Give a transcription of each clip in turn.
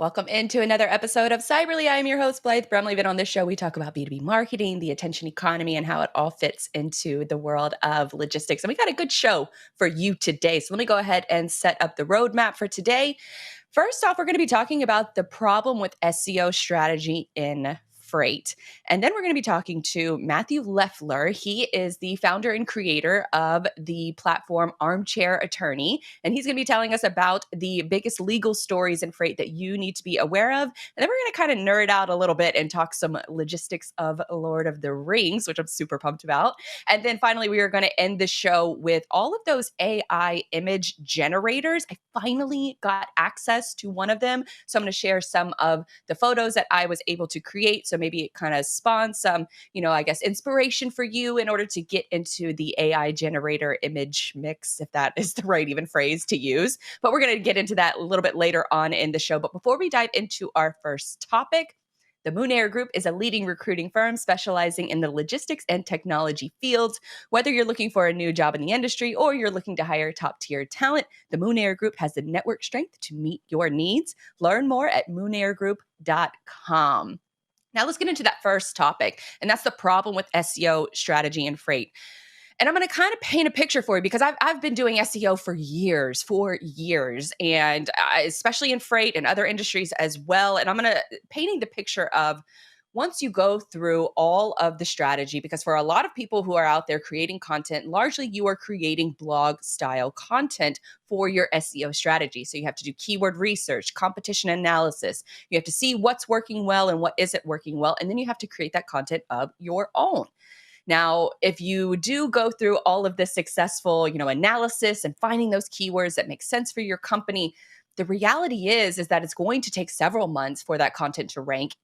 Welcome into another episode of Cyberly. I'm your host, Blythe Brumleve, and on this show, we talk about B2B marketing, the attention economy, and how it all fits into the world of logistics. And we got a good show for you today. So let me go ahead and set up the roadmap for today. First off, we're going to be talking about the problem with SEO strategy in freight. And then we're going to be talking to Matthew Leffler. He is the founder and creator of the platform Armchair Attorney. And he's going to be telling us about the biggest legal stories in freight that you need to be aware of. And then we're going to kind of nerd out a little bit and talk some logistics of Lord of the Rings, which I'm super pumped about. And then finally, we are going to end the show with all of those AI image generators. I finally got access to one of them. So I'm going to share some of the photos that I was able to create. So maybe it kind of spawns some, inspiration for you in order to get into the AI generator image mix, if that is the right even phrase to use. But we're going to get into that a little bit later on in the show. But before we dive into our first topic, the Moonair Group is a leading recruiting firm specializing in the logistics and technology fields. Whether you're looking for a new job in the industry or you're looking to hire top-tier talent, the Moonair Group has the network strength to meet your needs. Learn more at moonairgroup.com. Now let's get into that first topic, and that's the problem with SEO strategy and freight. And I'm going to kind of paint a picture for you because I've been doing SEO for years, and especially in freight and other industries as well. And I'm going to painting the picture of once you go through all of the strategy, because for a lot of people who are out there creating content, largely you are creating blog style content for your SEO strategy. So you have to do keyword research, competition analysis. You have to see what's working well and what isn't working well. And then you have to create that content of your own. Now, if you do go through all of this successful, analysis and finding those keywords that make sense for your company, the reality is that it's going to take several months for that content to rank,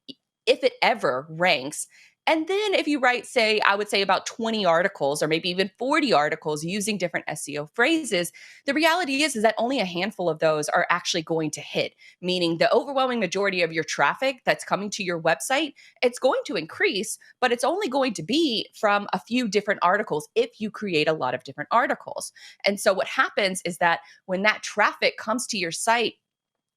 if it ever ranks. And then if you write, I would say about 20 articles or maybe even 40 articles using different SEO phrases, the reality is that only a handful of those are actually going to hit, meaning the overwhelming majority of your traffic that's coming to your website, it's going to increase, but it's only going to be from a few different articles if you create a lot of different articles. And so what happens is that when that traffic comes to your site,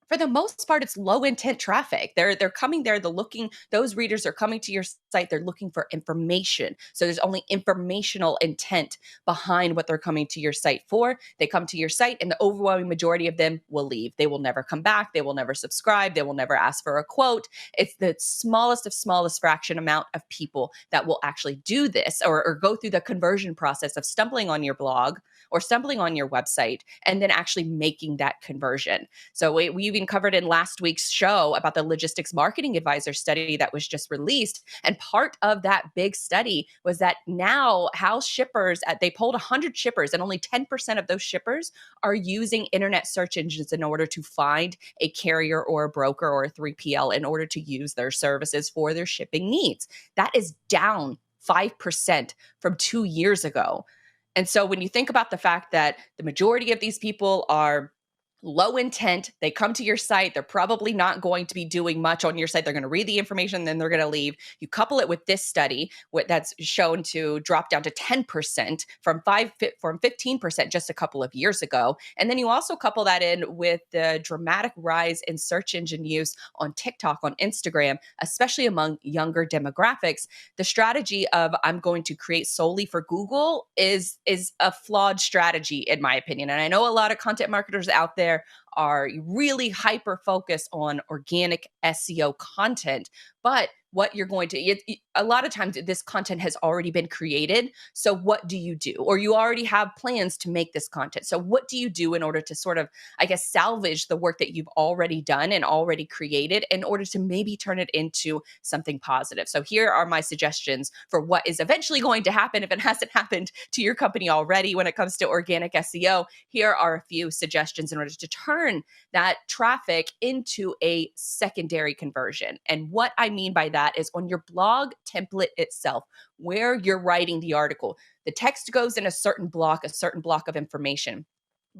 for the most part, it's low intent traffic. They're coming there, those readers are coming to your site, they're looking for information. So there's only informational intent behind what they're coming to your site for. They come to your site and the overwhelming majority of them will leave. They will never come back. They will never subscribe. They will never ask for a quote. It's the smallest of smallest fraction amount of people that will actually do this or go through the conversion process of stumbling on your blog or stumbling on your website and then actually making that conversion. So we even covered in last week's show about the Logistics Marketing Advisor study that was just released. And part of that big study was that now how shippers, they polled 100 shippers and only 10% of those shippers are using internet search engines in order to find a carrier or a broker or a 3PL in order to use their services for their shipping needs. That is down 5% from 2 years ago. And so when you think about the fact that the majority of these people are low intent, they come to your site, they're probably not going to be doing much on your site. They're going to read the information, then they're going to leave. You couple it with this study, that's shown to drop down to 10% from 15% just a couple of years ago. And then you also couple that in with the dramatic rise in search engine use on TikTok, on Instagram, especially among younger demographics. The strategy of I'm going to create solely for Google is a flawed strategy, in my opinion. And I know a lot of content marketers out there are really hyper focused on organic SEO content, but what you're going to, a lot of times this content has already been created. So what do you do? Or you already have plans to make this content. So what do you do in order to sort of, salvage the work that you've already done and already created in order to maybe turn it into something positive? So here are my suggestions for what is eventually going to happen if it hasn't happened to your company already when it comes to organic SEO. Here are a few suggestions in order to turn that traffic into a secondary conversion. And what I mean by that is on your blog template itself, where you're writing the article, the text goes in a certain block of information.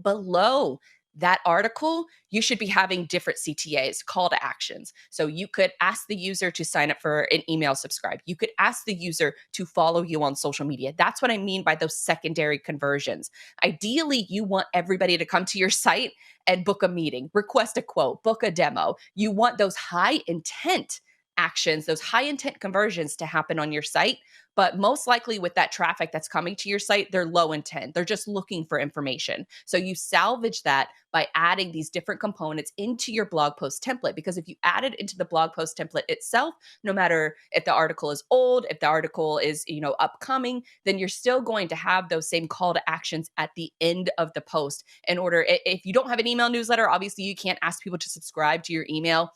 Below that article, you should be having different CTAs, call to actions. So you could ask the user to sign up for an email subscribe. You could ask the user to follow you on social media. That's what I mean by those secondary conversions. Ideally, you want everybody to come to your site and book a meeting, request a quote, book a demo. You want those high intent actions, those high intent conversions to happen on your site. But most likely with that traffic that's coming to your site, they're low intent. They're just looking for information. So you salvage that by adding these different components into your blog post template. Because if you add it into the blog post template itself, no matter if the article is old, if the article is, upcoming, then you're still going to have those same call to actions at the end of the post. In order, if you don't have an email newsletter, obviously you can't ask people to subscribe to your email.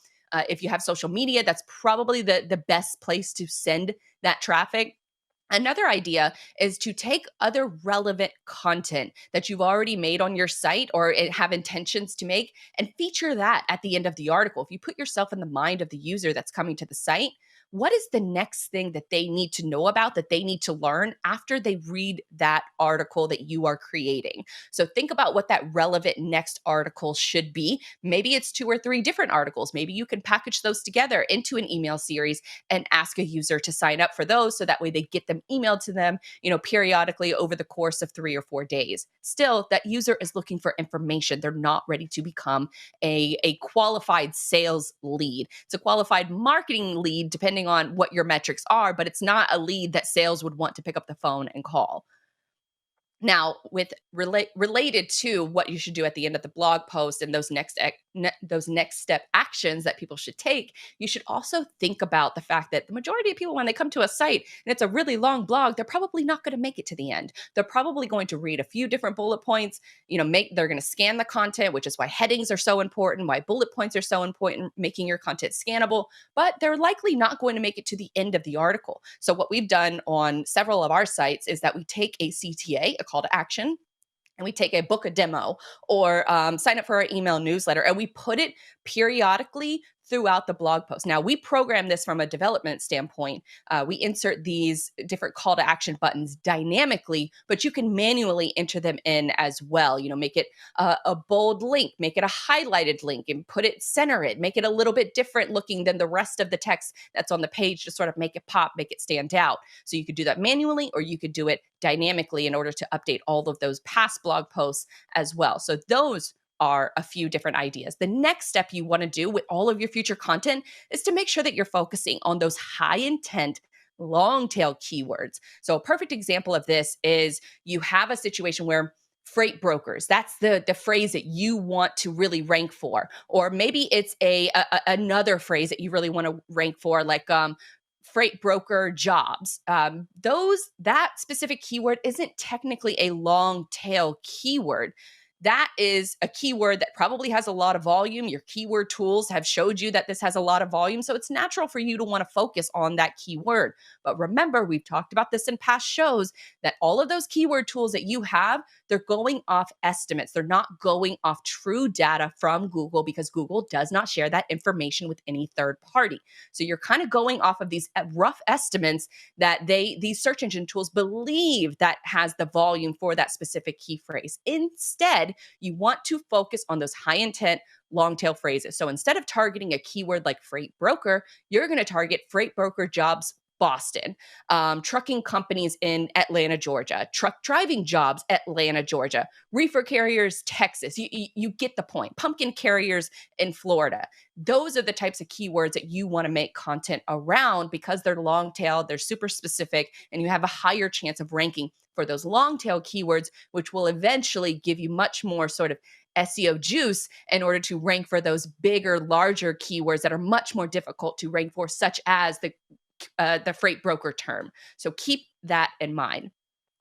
If you have social media, that's probably the best place to send that traffic. Another idea is to take other relevant content that you've already made on your site or have intentions to make and feature that at the end of the article. If you put yourself in the mind of the user that's coming to the site, what is the next thing that they need to know about, that they need to learn after they read that article that you are creating? So think about what that relevant next article should be. Maybe it's 2 or 3 different articles. Maybe you can package those together into an email series and ask a user to sign up for those so that way they get them emailed to them, periodically over the course of 3 or 4 days. Still, that user is looking for information. They're not ready to become a qualified sales lead. It's a qualified marketing lead, depending on what your metrics are, but it's not a lead that sales would want to pick up the phone and call. Now, with related to what you should do at the end of the blog post and those next step actions that people should take, you should also think about the fact that the majority of people, when they come to a site and it's a really long blog, they're probably not going to make it to the end. They're probably going to read a few different bullet points. They're going to scan the content, which is why headings are so important, why bullet points are so important, making your content scannable. But they're likely not going to make it to the end of the article. So what we've done on several of our sites is that we take a CTA, a call to action, and we take a book a demo or sign up for our email newsletter, and we put it periodically throughout the blog post. Now, we program this from a development standpoint. We insert these different call to action buttons dynamically, but you can manually enter them in as well. Make it a bold link, make it a highlighted link, and center it, make it a little bit different looking than the rest of the text that's on the page to sort of make it pop, make it stand out. So you could do that manually, or you could do it dynamically in order to update all of those past blog posts as well. So those are a few different ideas. The next step you want to do with all of your future content is to make sure that you're focusing on those high intent, long tail keywords. So a perfect example of this is you have a situation where freight brokers, that's the phrase that you want to really rank for. Or maybe it's another phrase that you really want to rank for, like freight broker jobs. That specific keyword isn't technically a long tail keyword. That is a keyword that probably has a lot of volume. Your keyword tools have showed you that this has a lot of volume. So it's natural for you to want to focus on that keyword. But remember, we've talked about this in past shows, that all of those keyword tools that you have, they're going off estimates. They're not going off true data from Google, because Google does not share that information with any third party. So you're kind of going off of these rough estimates that these search engine tools believe that has the volume for that specific key phrase. Instead, you want to focus on those high intent, long tail phrases. So instead of targeting a keyword like freight broker, you're going to target freight broker jobs Boston, trucking companies in Atlanta, Georgia, truck driving jobs, Atlanta, Georgia, reefer carriers, Texas. You get the point. Pumpkin carriers in Florida. Those are the types of keywords that you want to make content around, because they're long tail, they're super specific, and you have a higher chance of ranking for those long tail keywords, which will eventually give you much more sort of SEO juice in order to rank for those bigger, larger keywords that are much more difficult to rank for, such as the freight broker term. So keep that in mind.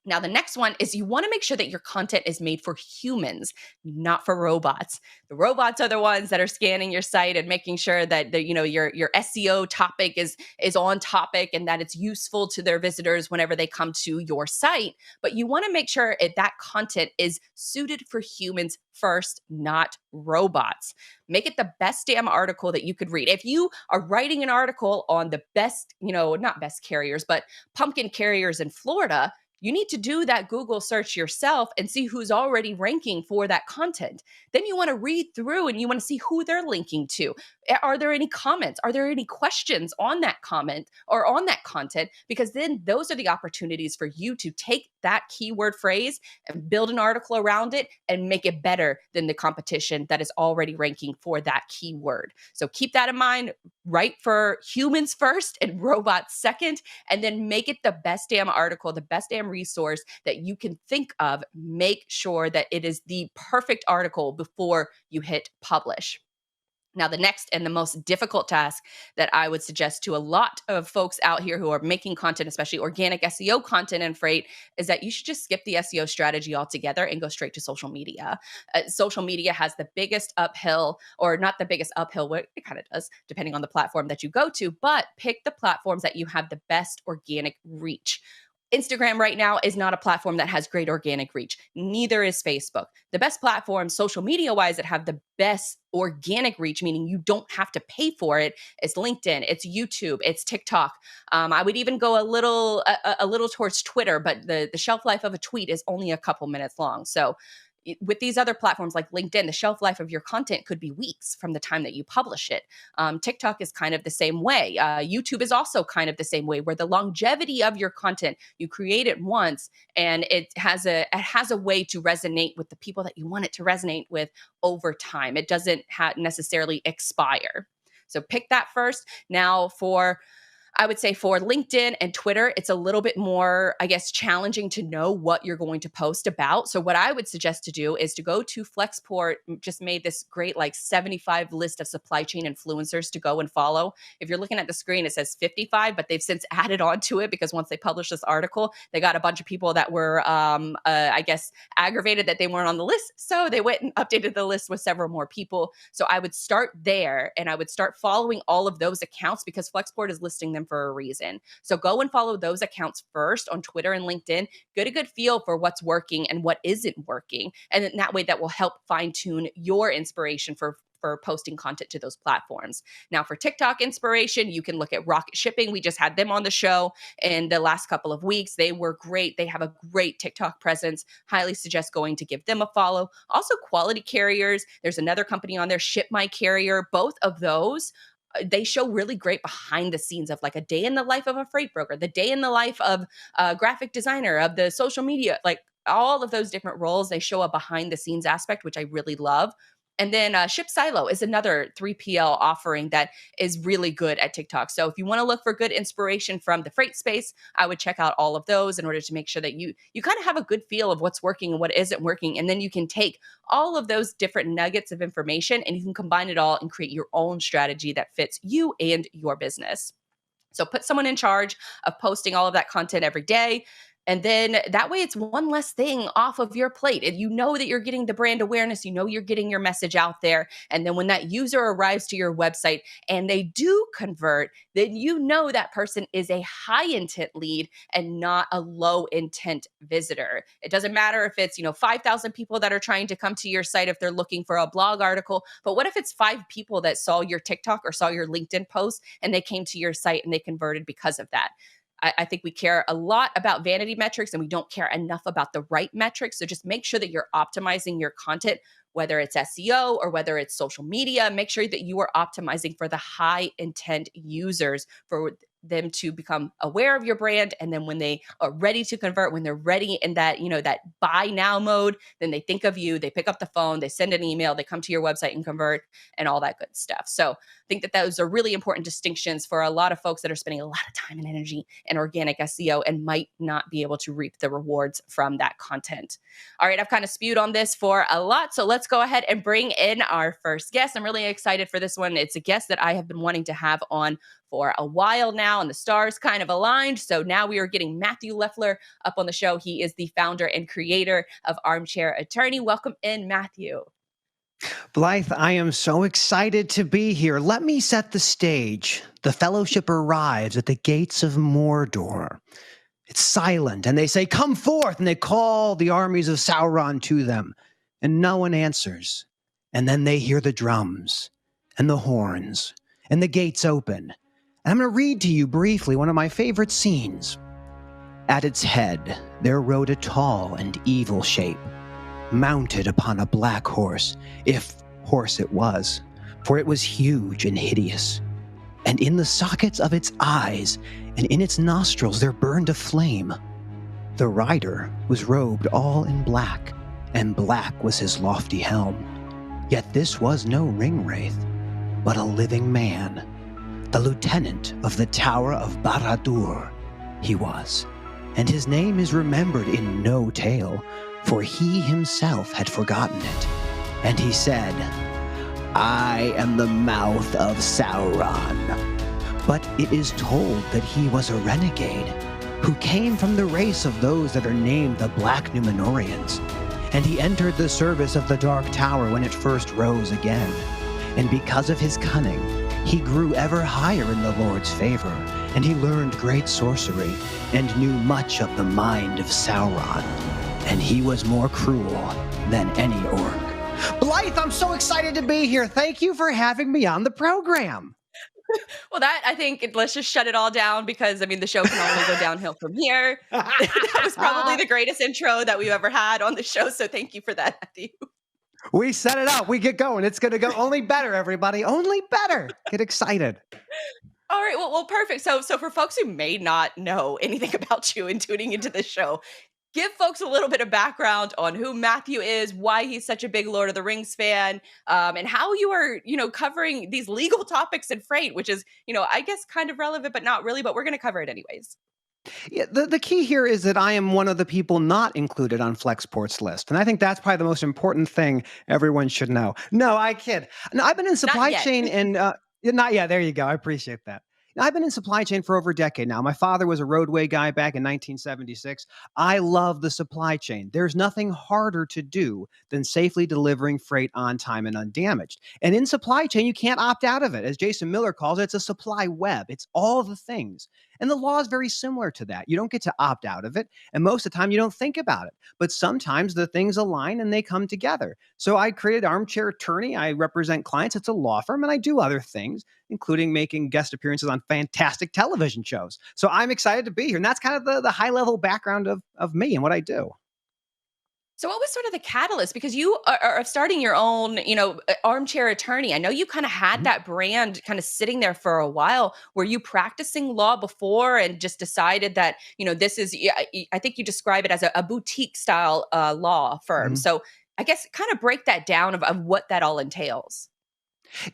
Now, the next one is you want to make sure that your content is made for humans, not for robots. The robots are the ones that are scanning your site and making sure that your SEO topic is on topic and that it's useful to their visitors whenever they come to your site. But you want to make sure that content is suited for humans first, not robots. Make it the best damn article that you could read. If you are writing an article on the best, not best carriers, but pumpkin carriers in Florida, You need to do that Google search yourself and see who's already ranking for that content. Then you want to read through and you want to see who they're linking to. Are there any comments? Are there any questions on that comment or on that content? Because then those are the opportunities for you to take that keyword phrase and build an article around it and make it better than the competition that is already ranking for that keyword. So keep that in mind. Write for humans first and robots second, and then make it the best damn article, the best damn resource that you can think of. Make sure that it is the perfect article before you hit publish. Now, the next and the most difficult task that I would suggest to a lot of folks out here who are making content, especially organic SEO content and freight, is that you should just skip the SEO strategy altogether and go straight to social media. Social media has the biggest uphill, or not the biggest uphill, well, it kind of does, depending on the platform that you go to, but pick the platforms that you have the best organic reach. Instagram right now is not a platform that has great organic reach. Neither is Facebook. The best platforms, social media wise, that have the best organic reach, meaning you don't have to pay for it, is LinkedIn, it's YouTube, it's TikTok. I would even go a little towards Twitter, but the shelf life of a tweet is only a couple minutes long. So with these other platforms like LinkedIn, the shelf life of your content could be weeks from the time that you publish it. TikTok is kind of the same way. YouTube is also kind of the same way, where the longevity of your content, you create it once and it has a way to resonate with the people that you want it to resonate with over time. It doesn't necessarily expire. So pick that first. Now I would say for LinkedIn and Twitter, it's a little bit more, I guess, challenging to know what you're going to post about. So what I would suggest to do is to go to Flexport, just made this great 75 list of supply chain influencers to go and follow. If you're looking at the screen, it says 55, but they've since added on to it because once they published this article, they got a bunch of people that were, I guess, aggravated that they weren't on the list. So they went and updated the list with several more people. So I would start there and I would start following all of those accounts because Flexport is listing them for a reason. So go and follow those accounts first on Twitter and LinkedIn. Get a good feel for what's working and what isn't working. And then that way that will help fine tune your inspiration for posting content to those platforms. Now for TikTok inspiration, you can look at Rocket Shipping. We just had them on the show in the last couple of weeks. They were great. They have a great TikTok presence. Highly suggest going to give them a follow. Also Quality Carriers. There's another company on there, Ship My Carrier. Both of those, they show really great behind the scenes of a day in the life of a freight broker, the day in the life of a graphic designer, of the social media, all of those different roles. They show a behind the scenes aspect, which I really love. And then Ship Silo is another 3PL offering that is really good at TikTok. So if you want to look for good inspiration from the freight space, I would check out all of those in order to make sure that you kind of have a good feel of what's working and what isn't working. And then you can take all of those different nuggets of information and you can combine it all and create your own strategy that fits you and your business. So put someone in charge of posting all of that content every day. And then that way it's one less thing off of your plate. And you know that you're getting the brand awareness, you know you're getting your message out there. And then when that user arrives to your website and they do convert, then you know that person is a high intent lead and not a low intent visitor. It doesn't matter if it's, 5,000 people that are trying to come to your site if they're looking for a blog article, but what if it's 5 people that saw your TikTok or saw your LinkedIn post and they came to your site and they converted because of that? I think we care a lot about vanity metrics and we don't care enough about the right metrics. So just make sure that you're optimizing your content, whether it's SEO or whether it's social media. Make sure that you are optimizing for the high intent users, for them to become aware of your brand. And then when they are ready to convert, when they're ready in that, that buy now mode, then they think of you, they pick up the phone, they send an email, they come to your website and convert and all that good stuff. So I think that those are really important distinctions for a lot of folks that are spending a lot of time and energy in organic SEO and might not be able to reap the rewards from that content. All right, I've kind of spewed on this for a lot. So let's go ahead and bring in our first guest. I'm really excited for this one. It's a guest that I have been wanting to have on for a while now, and the stars kind of aligned. So now we are getting Matthew Leffler up on the show. He is the founder and creator of Armchair Attorney. Welcome in, Matthew. Blythe, I am so excited to be here. Let me set the stage. The fellowship arrives at the gates of Mordor. It's silent, and they say, "Come forth," and they call the armies of Sauron to them, and no one answers. And then they hear the drums and the horns, and the gates open. And I'm going to read to you briefly one of my favorite scenes. At its head, there rode a tall and evil shape, mounted upon a black horse, if horse it was, for it was huge and hideous. And in the sockets of its eyes and in its nostrils there burned a flame. The rider was robed all in black, and black was his lofty helm. Yet this was no ring-wraith, but a living man. The lieutenant of the Tower of Barad-dûr he was, and his name is remembered in no tale, for he himself had forgotten it. And he said, "I am the mouth of Sauron." But it is told that he was a renegade, who came from the race of those that are named the Black Númenóreans. And he entered the service of the Dark Tower when it first rose again. And because of his cunning, he grew ever higher in the Lord's favor, and he learned great sorcery, and knew much of the mind of Sauron. And he was more cruel than any orc. Blythe, I'm so excited to be here. Thank you for having me on the program. Well, I think let's just shut it all down because, I mean, the show can only go downhill from here. That was probably the greatest intro that we've ever had on the show. So thank you for that, Matthew. We set it up. We get going. It's going to go only better, everybody. Only better. Get excited. All right. Well, perfect. So for folks who may not know anything about you and tuning into this show, give folks a little bit of background on who Matthew is, why he's such a big Lord of the Rings fan, and how you are, covering these legal topics in freight, which is, I guess kind of relevant, but not really, but we're going to cover it anyways. Yeah, the key here is that I am one of the people not included on Flexport's list. And I think that's probably the most important thing everyone should know. No, I kid. No, I've been in supply chain and not yet. There you go. I appreciate that. I've been in supply chain for over a decade now. My father was a roadway guy back in 1976. I love the supply chain. There's nothing harder to do than safely delivering freight on time and undamaged. And in supply chain, you can't opt out of it. As Jason Miller calls it, it's a supply web. It's all the things. And the law is very similar to that. You don't get to opt out of it. And most of the time, you don't think about it. But sometimes the things align and they come together. So I created Armchair Attorney. I represent clients. It's a law firm. And I do other things, including making guest appearances on fantastic television shows. So I'm excited to be here. And that's kind of the high-level background of me and what I do. So what was sort of the catalyst? Because you are starting your own, Armchair Attorney. I know you kind of had that brand kind of sitting there for a while. Were you practicing law before and just decided that, this is, I think you describe it as a boutique style law firm. So I guess kind of break that down of what that all entails.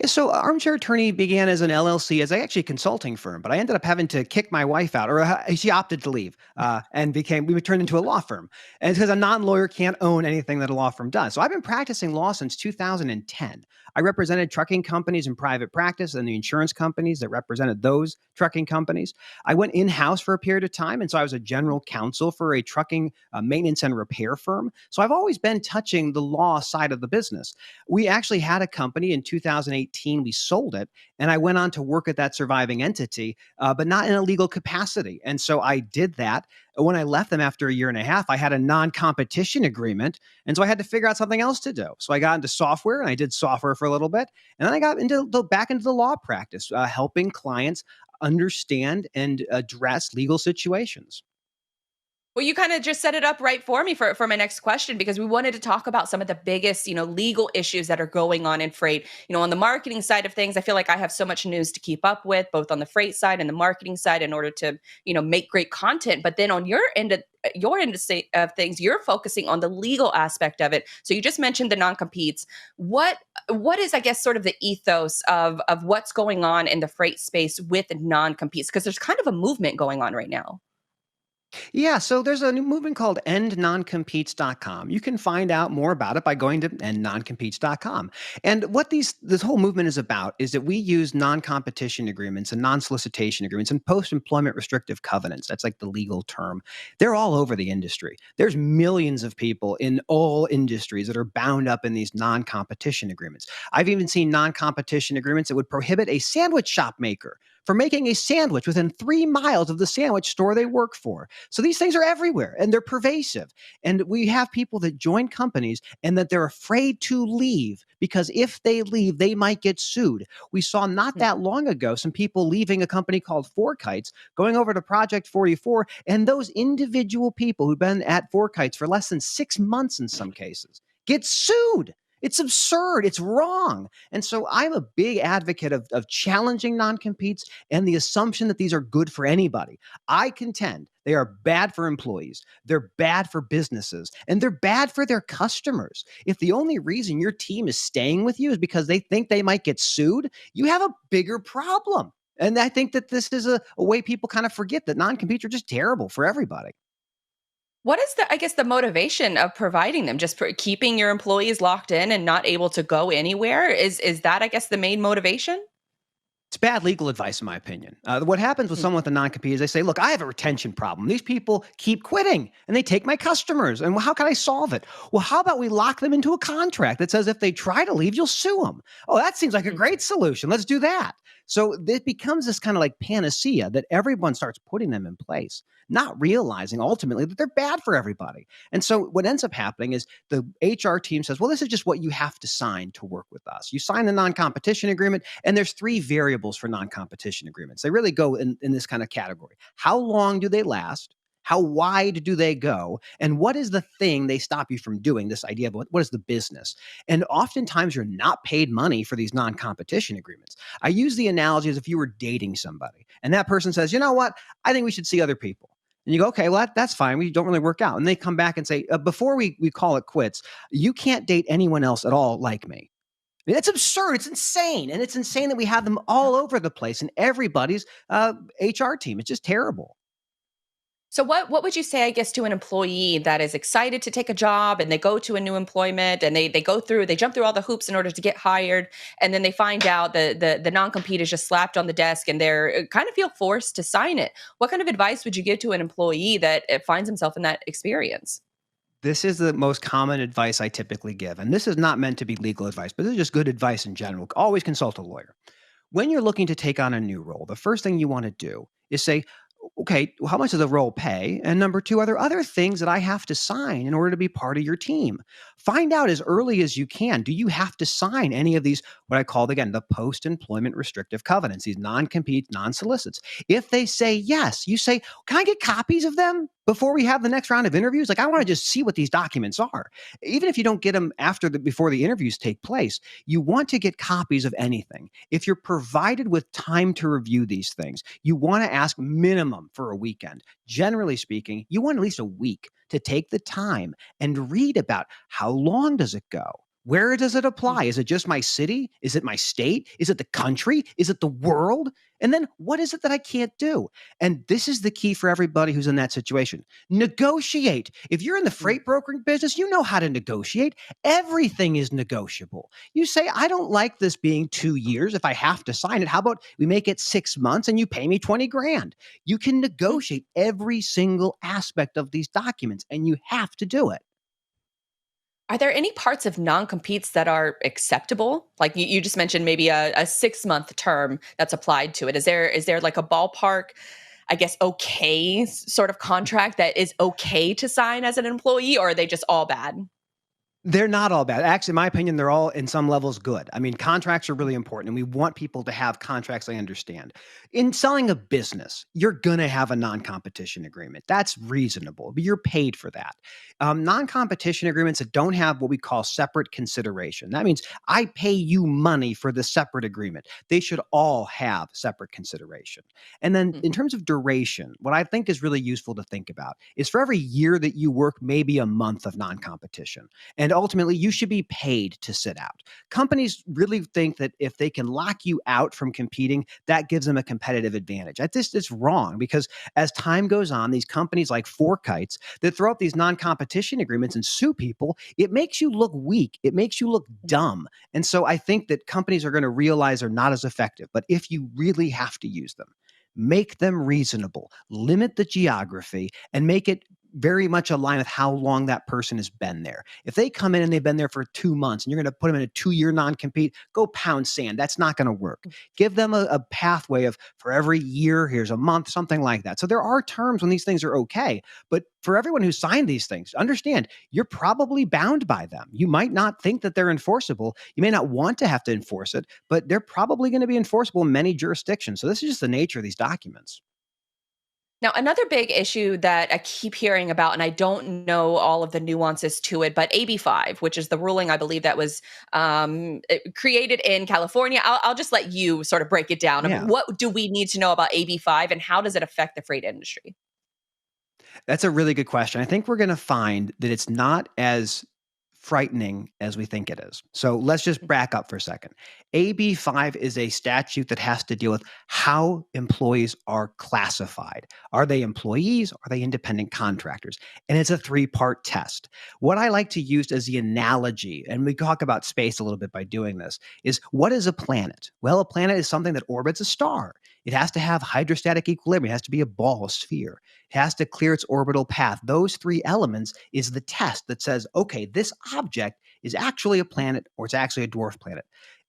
So Armchair Attorney began as an LLC, as actually a consulting firm, but I ended up having to kick my wife out, or she opted to leave, and we turned into a law firm. And it's because a non-lawyer can't own anything that a law firm does. So I've been practicing law since 2010. I represented trucking companies in private practice and the insurance companies that represented those trucking companies. I went in-house for a period of time, and so I was a general counsel for a trucking maintenance and repair firm. So I've always been touching the law side of the business. We actually had a company in 2018. We sold it, and I went on to work at that surviving entity, but not in a legal capacity. And so I did that. When I left them after a year and a half, I had a non-competition agreement. And so I had to figure out something else to do. So I got into software, and I did software for a little bit. And then I got back into the law practice, helping clients understand and address legal situations. Well, you kind of just set it up right for me for my next question, because we wanted to talk about some of the biggest, legal issues that are going on in freight. On the marketing side of things, I feel like I have so much news to keep up with, both on the freight side and the marketing side, in order to, make great content. But then on your end of things, you're focusing on the legal aspect of it. So you just mentioned the non-competes. What is, I guess, sort of the ethos of what's going on in the freight space with non-competes? Because there's kind of a movement going on right now. Yeah, so there's a new movement called endnoncompetes.com. You can find out more about it by going to endnoncompetes.com. And what this whole movement is about is that we use non-competition agreements and non-solicitation agreements and post-employment restrictive covenants. That's like the legal term. They're all over the industry. There's millions of people in all industries that are bound up in these non-competition agreements. I've even seen non-competition agreements that would prohibit a sandwich shop maker for making a sandwich within 3 miles of the sandwich store they work for. So these things are everywhere and they're pervasive. And we have people that join companies and that they're afraid to leave because if they leave, they might get sued. We saw not that long ago some people leaving a company called Four Kites, going over to Project 44, and those individual people who've been at Four Kites for less than 6 months in some cases get sued. It's absurd. It's wrong. And so I'm a big advocate of challenging non-competes and the assumption that these are good for anybody. I contend they are bad for employees. They're bad for businesses, and they're bad for their customers. If the only reason your team is staying with you is because they think they might get sued, you have a bigger problem. And I think that this is a way people kind of forget that non-competes are just terrible for everybody. What is I guess, the motivation of providing them? Just for keeping your employees locked in and not able to go anywhere? Is that, I guess, the main motivation? It's bad legal advice, in my opinion. What happens with Mm. someone with a non-compete is they say, look, I have a retention problem. These people keep quitting and they take my customers. And how can I solve it? Well, how about we lock them into a contract that says if they try to leave, you'll sue them? Oh, that seems like a great solution. Let's do that. So it becomes this kind of like panacea that everyone starts putting them in place, not realizing ultimately that they're bad for everybody. And so what ends up happening is the HR team says, well, this is just what you have to sign to work with us. You sign the non-competition agreement, and there's 3 variables for non-competition agreements. They really go in this kind of category. How long do they last? How wide do they go? And what is the thing they stop you from doing? This idea of what is the business? And oftentimes you're not paid money for these non-competition agreements. I use the analogy as if you were dating somebody and that person says, you know what? I think we should see other people. And you go, okay, well, that's fine. We don't really work out. And they come back and say, before we call it quits, you can't date anyone else at all like me. I mean, that's absurd. It's insane. And it's insane that we have them all over the place in everybody's HR team. It's just terrible. So what would you say, I guess, to an employee that is excited to take a job and they go to a new employment and they jump through all the hoops in order to get hired, and then they find out the non-compete is just slapped on the desk and they're kind of feel forced to sign it? What kind of advice would you give to an employee that finds himself in that experience? This is the most common advice I typically give. And this is not meant to be legal advice, but this is just good advice in general. Always consult a lawyer. When you're looking to take on a new role, the first thing you want to do is say, okay, well, how much does the role pay? And number 2, are there other things that I have to sign in order to be part of your team? Find out as early as you can. Do you have to sign any of these, what I call, again, the post-employment restrictive covenants, these non-compete, non-solicits? If they say yes, you say, can I get copies of them before we have the next round of interviews? Like, I want to just see what these documents are. Even if you don't get them before the interviews take place, you want to get copies of anything. If you're provided with time to review these things, you want to ask minimum for a weekend. Generally speaking, you want at least a week to take the time and read about how long does it go? Where does it apply? Is it just my city? Is it my state? Is it the country? Is it the world? And then what is it that I can't do? And this is the key for everybody who's in that situation. Negotiate. If you're in the freight brokering business, you know how to negotiate. Everything is negotiable. You say, I don't like this being 2 years. If I have to sign it, how about we make it 6 months and you pay me 20 grand? You can negotiate every single aspect of these documents, and you have to do it. Are there any parts of non-competes that are acceptable? Like you just mentioned maybe a 6-month term that's applied to it. Is there like a ballpark, I guess, okay sort of contract that is okay to sign as an employee, or are they just all bad? They're not all bad. Actually, in my opinion, they're all in some levels good. I mean, contracts are really important, and we want people to have contracts they understand. In selling a business, you're going to have a non-competition agreement. That's reasonable, but you're paid for that. Non-competition agreements that don't have what we call separate consideration. That means I pay you money for the separate agreement. They should all have separate consideration. And then in terms of duration, what I think is really useful to think about is for every year that you work, maybe a month of non-competition. And ultimately, you should be paid to sit out. Companies really think that if they can lock you out from competing, that gives them a competitive advantage. It's wrong, because as time goes on, these companies like Four Kites that throw up these non-competition agreements and sue people, it makes you look weak. It makes you look dumb. And so I think that companies are going to realize they're not as effective. But if you really have to use them, make them reasonable, limit the geography, and make it very much align with how long that person has been there. If they come in and they've been there for 2 months and you're going to put them in a 2-year non-compete, go pound sand. That's not going to work. Give them a pathway of for every year, here's a month, something like that. So there are terms when these things are okay. But for everyone who signed these things, understand you're probably bound by them. You might not think that they're enforceable. You may not want to have to enforce it, but they're probably going to be enforceable in many jurisdictions. So this is just the nature of these documents. Now, another big issue that I keep hearing about, and I don't know all of the nuances to it, but AB5, which is the ruling I believe that was created in California. I'll just let you sort of break it down. Yeah. What do we need to know about AB5 and how does it affect the freight industry? That's a really good question. I think we're going to find that it's not as frightening as we think it is. So let's just back up for a second. AB 5 is a statute that has to deal with how employees are classified. Are they employees? Are they independent contractors? And it's a 3-part test. What I like to use as the analogy, and we talk about space a little bit by doing this, is what is a planet? Well, a planet is something that orbits a star. It has to have hydrostatic equilibrium. It has to be a ball, a sphere. It has to clear its orbital path. Those 3 elements is the test that says, okay, this object is actually a planet or it's actually a dwarf planet.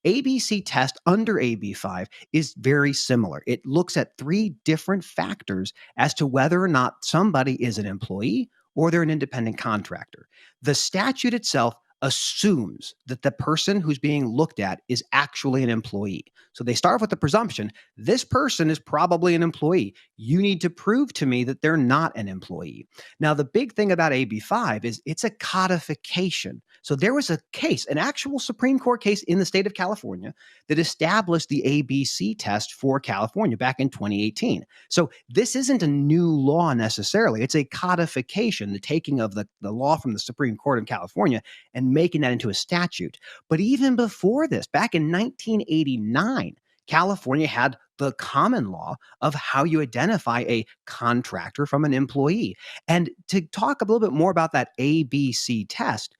ABC test under AB5 is very similar. It looks at 3 different factors as to whether or not somebody is an employee or they're an independent contractor. The statute itself assumes that the person who's being looked at is actually an employee. So they start with the presumption, this person is probably an employee. You need to prove to me that they're not an employee. Now, the big thing about AB5 is it's a codification. So there was a case, an actual Supreme Court case in the state of California that established the ABC test for California back in 2018. So this isn't a new law necessarily. It's a codification, the taking of the law from the Supreme Court of California and making that into a statute. But even before this, back in 1989, California had the common law of how you identify a contractor from an employee. And to talk a little bit more about that ABC test,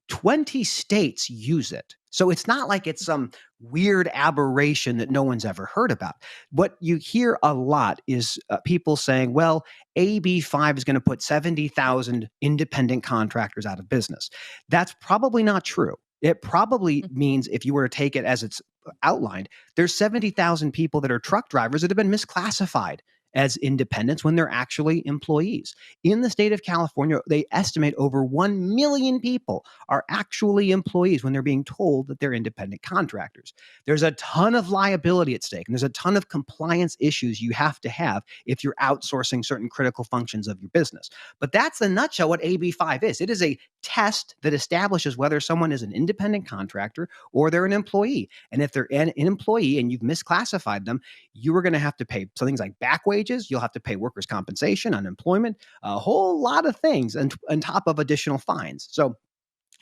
20 states use it. So it's not like it's some weird aberration that no one's ever heard about. What you hear a lot is people saying, well, AB5 is going to put 70,000 independent contractors out of business. That's probably not true. It probably means if you were to take it as it's outlined, there's 70,000 people that are truck drivers that have been misclassified as independents when they're actually employees. In the state of California, they estimate over 1 million people are actually employees when they're being told that they're independent contractors. There's a ton of liability at stake, and there's a ton of compliance issues you have to have if you're outsourcing certain critical functions of your business. But that's in a nutshell what AB5 is. It is a test that establishes whether someone is an independent contractor or they're an employee. And if they're an employee and you've misclassified them, you are going to have to pay some things like back wages. You'll have to pay workers' compensation, unemployment, a whole lot of things on top of additional fines. So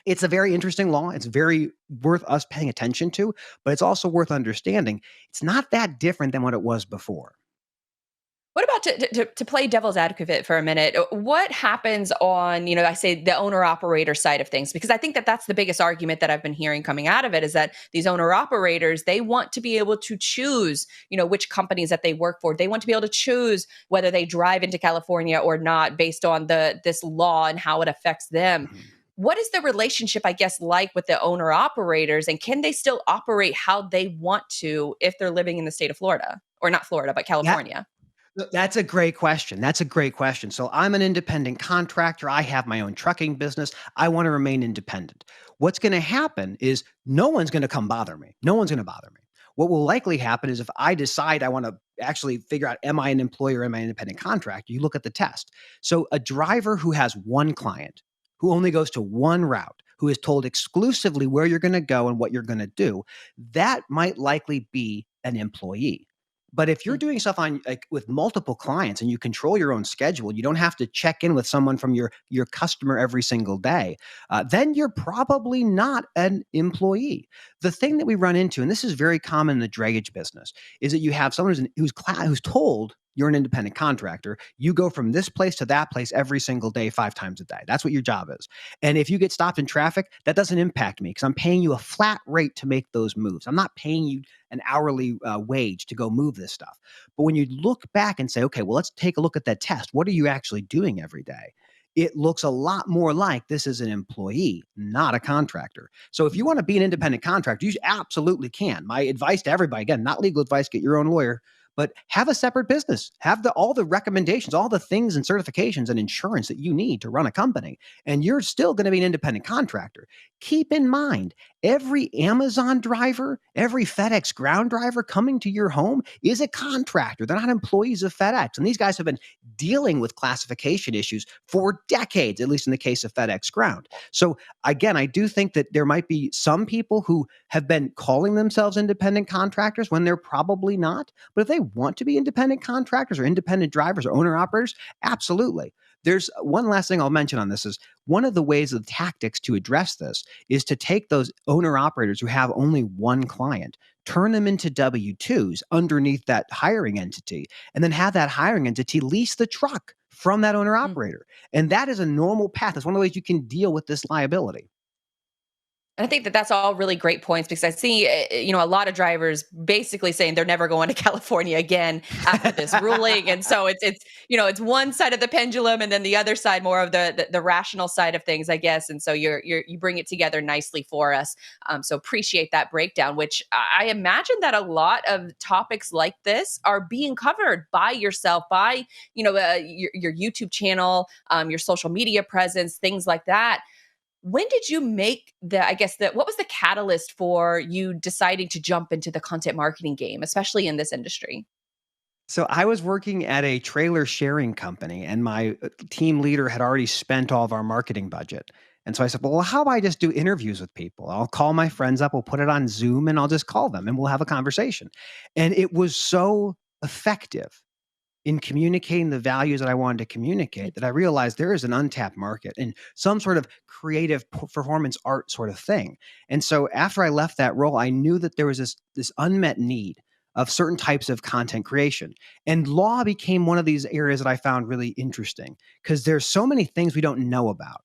it's a very interesting law. It's very worth us paying attention to, but it's also worth understanding. It's not that different than what it was before. What about to play devil's advocate for a minute? What happens on, I say the owner operator side of things? Because I think that that's the biggest argument that I've been hearing coming out of it is that these owner operators, they want to be able to choose, which companies that they work for. They want to be able to choose whether they drive into California or not based on this law and how it affects them. Mhm. What is the relationship, I guess, like with the owner operators? And can they still operate how they want to if they're living in the state of Florida? Or not Florida, but California? That's a great question. That's a great question. So I'm an independent contractor. I have my own trucking business. I want to remain independent. What's going to happen is no one's going to come bother me. No one's going to bother me. What will likely happen is if I decide I want to actually figure out, am I an employer or am I an independent contractor? You look at the test. So a driver who has one client, who only goes to one route, who is told exclusively where you're going to go and what you're going to do, that might likely be an employee. But if you're doing stuff with multiple clients and you control your own schedule, you don't have to check in with someone from your customer every single day, then you're probably not an employee. The thing that we run into, and this is very common in the drayage business, is that you have someone who's told you're an independent contractor. You go from this place to that place every single day, 5 times a day. That's what your job is. And if you get stopped in traffic, that doesn't impact me because I'm paying you a flat rate to make those moves. I'm not paying you an hourly wage to go move this stuff. But when you look back and say, okay, well, let's take a look at that test. What are you actually doing every day? it looks a lot more like this is an employee, not a contractor. So if you want to be an independent contractor, you absolutely can. My advice to everybody, again, not legal advice, get your own lawyer, but have a separate business. Have all the recommendations, all the things and certifications and insurance that you need to run a company. And you're still going to be an independent contractor. Keep in mind, every Amazon driver, every FedEx ground driver coming to your home is a contractor. They're not employees of FedEx. And these guys have been dealing with classification issues for decades, at least in the case of FedEx ground. So again, I do think that there might be some people who have been calling themselves independent contractors when they're probably not. But if they want to be independent contractors or independent drivers or owner operators, absolutely. There's one last thing I'll mention on this is one of the ways of the tactics to address this is to take those owner operators who have only one client, turn them into W-2s underneath that hiring entity, and then have that hiring entity lease the truck from that owner operator. And that is a normal path. It's one of the ways you can deal with this liability. And I think that that's all really great points because I see, a lot of drivers basically saying they're never going to California again after this ruling. And so it's one side of the pendulum and then the other side, more of the rational side of things, I guess. And so you bring it together nicely for us. So appreciate that breakdown, which I imagine that a lot of topics like this are being covered by yourself, by, your YouTube channel, your social media presence, things like that. When did you make what was the catalyst for you deciding to jump into the content marketing game, especially in this industry? So I was working at a trailer sharing company, and my team leader had already spent all of our marketing budget. And so I said, well, how about I just do interviews with people? I'll call my friends up, we'll put it on Zoom, and I'll just call them and we'll have a conversation. And it was so effective in communicating the values that I wanted to communicate that I realized there is an untapped market and some sort of creative performance art sort of thing. And so after I left that role, I knew that there was this unmet need of certain types of content creation. And law became one of these areas that I found really interesting because there's so many things we don't know about.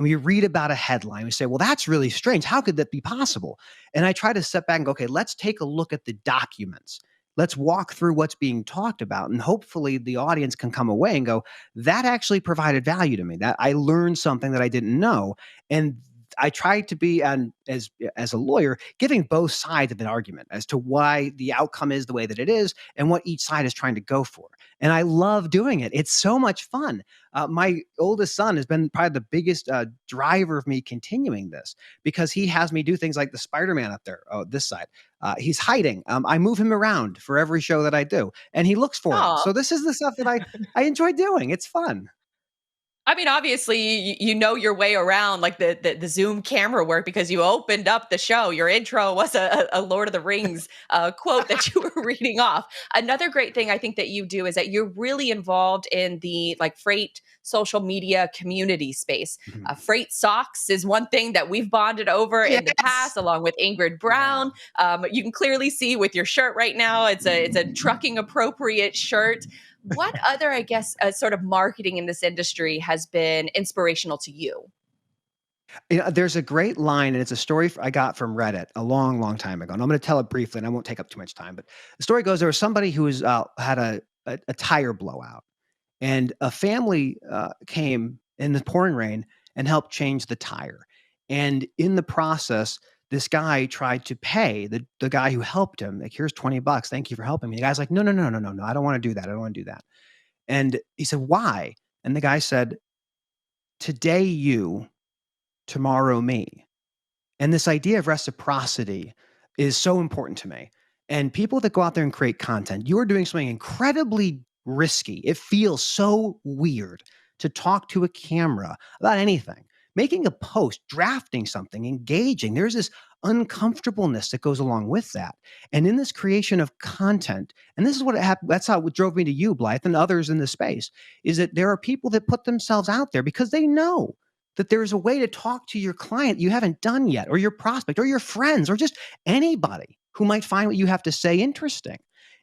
And we read about a headline, we say, well, that's really strange. How could that be possible? And I try to step back and go, okay, let's take a look at the documents. Let's walk through what's being talked about. And hopefully the audience can come away and go, that actually provided value to me. That I learned something that I didn't know. And I try to be, as a lawyer, giving both sides of an argument as to why the outcome is the way that it is and what each side is trying to go for. And I love doing it. It's so much fun. My oldest son has been probably the biggest driver of me continuing this because he has me do things like the Spider-Man up there, this side. He's hiding. I move him around for every show that I do, and he looks for him. So this is the stuff that I enjoy doing. It's fun. I mean, obviously, you know your way around like the Zoom camera work because you opened up the show. Your intro was a Lord of the Rings quote that you were reading off. Another great thing I think that you do is that you're really involved in the freight social media community space. Mhm. Freight socks is one thing that we've bonded over in the Yes. past, along with Ingrid Brown. You can clearly see with your shirt right now, it's a trucking appropriate shirt. What other, sort of marketing in this industry has been inspirational to you? There's a great line, and it's a story I got from Reddit a long, long time ago. And I'm going to tell it briefly, and I won't take up too much time. But the story goes there was somebody who had a tire blowout, and a family came in the pouring rain and helped change the tire. And in the process, this guy tried to pay the guy who helped him, like, here's $20. Thank you for helping me. The guy's like, no, no, no, no, no, no. I don't want to do that. I don't want to do that. And he said, why? And the guy said, today you, tomorrow me. And this idea of reciprocity is so important to me. And people that go out there and create content, you are doing something incredibly risky. It feels so weird to talk to a camera about anything. Making a post, drafting something, engaging, there's this uncomfortableness that goes along with that. And in this creation of content, and this is what happened, that's how it drove me to you, Blythe, and others in the space, is that there are people that put themselves out there because they know that there's a way to talk to your client you haven't done yet, or your prospect, or your friends, or just anybody who might find what you have to say interesting.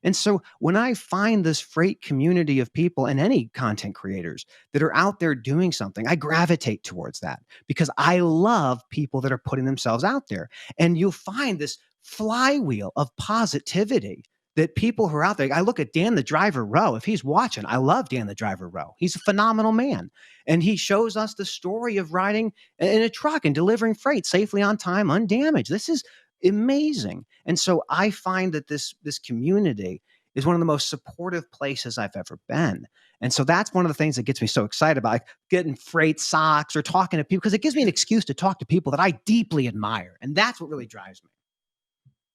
And so when I find this freight community of people and any content creators that are out there doing something, I gravitate towards that because I love people that are putting themselves out there. And you'll find this flywheel of positivity that people who are out there, I look at Dan the Driver Rowe. If he's watching, I love Dan the Driver Rowe. He's a phenomenal man. And he shows us the story of riding in a truck and delivering freight safely on time, undamaged. This is amazing. And so I find that this community is one of the most supportive places I've ever been. And so that's one of the things that gets me so excited about, like, getting freight socks or talking to people, because it gives me an excuse to talk to people that I deeply admire. And that's what really drives me.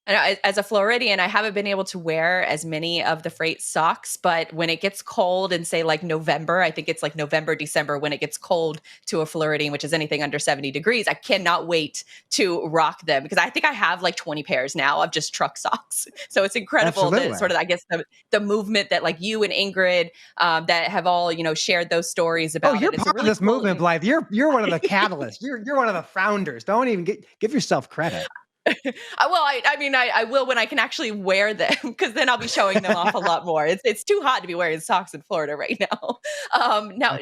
And as a Floridian, I haven't been able to wear as many of the freight socks, but when it gets cold in, say, like November, I think it's like November, December, when it gets cold to a Floridian, which is anything under 70 degrees, I cannot wait to rock them, because I think I have like 20 pairs now of just truck socks. So it's incredible that sort of, I guess, the movement that like you and Ingrid that have all, shared those stories about. Oh, you're part of this movement, Blythe. You're one of the catalysts. You're one of the founders. Don't even give yourself credit. Well, I will when I can actually wear them, because then I'll be showing them off a lot more. It's too hot to be wearing socks in Florida right now. Now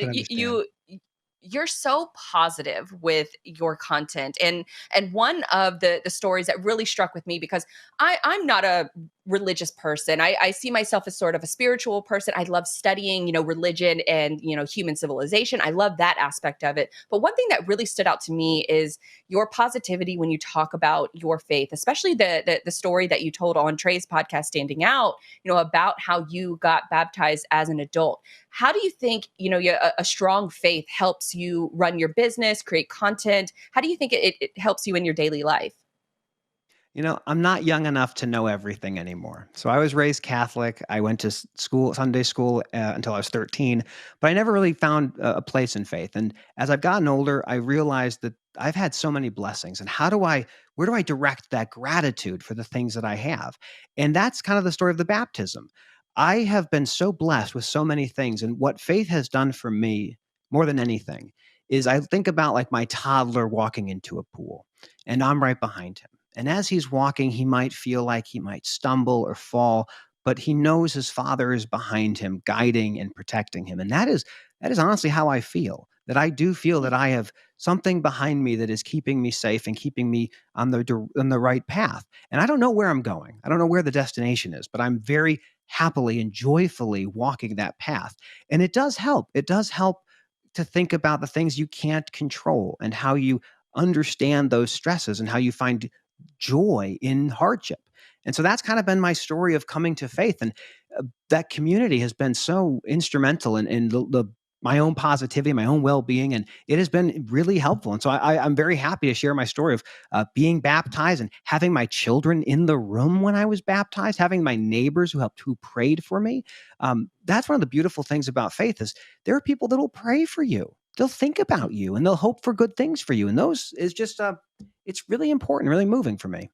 you're so positive with your content, and one of the stories that really struck with me, because I'm not a religious person. I see myself as sort of a spiritual person. I love studying, religion and, human civilization. I love that aspect of it. But one thing that really stood out to me is your positivity when you talk about your faith, especially the story that you told on Trey's podcast, Standing Out, about how you got baptized as an adult. How do you think, a strong faith helps you run your business, create content? How do you think it helps you in your daily life? I'm not young enough to know everything anymore. So I was raised Catholic. I went to school, Sunday school, until I was 13, but I never really found a place in faith. And as I've gotten older, I realized that I've had so many blessings. And where do I direct that gratitude for the things that I have? And that's kind of the story of the baptism. I have been so blessed with so many things. And what faith has done for me more than anything is, I think about like my toddler walking into a pool, and I'm right behind him. And as he's walking, he might feel like he might stumble or fall, but he knows his father is behind him, guiding and protecting him. And that is honestly how I feel, that I do feel that I have something behind me that is keeping me safe and keeping me on the right path. And I don't know where I'm going. I don't know where the destination is, but I'm very happily and joyfully walking that path. And it does help. It does help to think about the things you can't control and how you understand those stresses and how you find joy in hardship. And so that's kind of been my story of coming to faith. And that community has been so instrumental in my own positivity, my own well-being, and it has been really helpful. And so I'm very happy to share my story of being baptized and having my children in the room when I was baptized, having my neighbors who prayed for me. That's one of the beautiful things about faith, is there are people that will pray for you. They'll think about you and they'll hope for good things for you. And those is just, it's really important, really moving for me.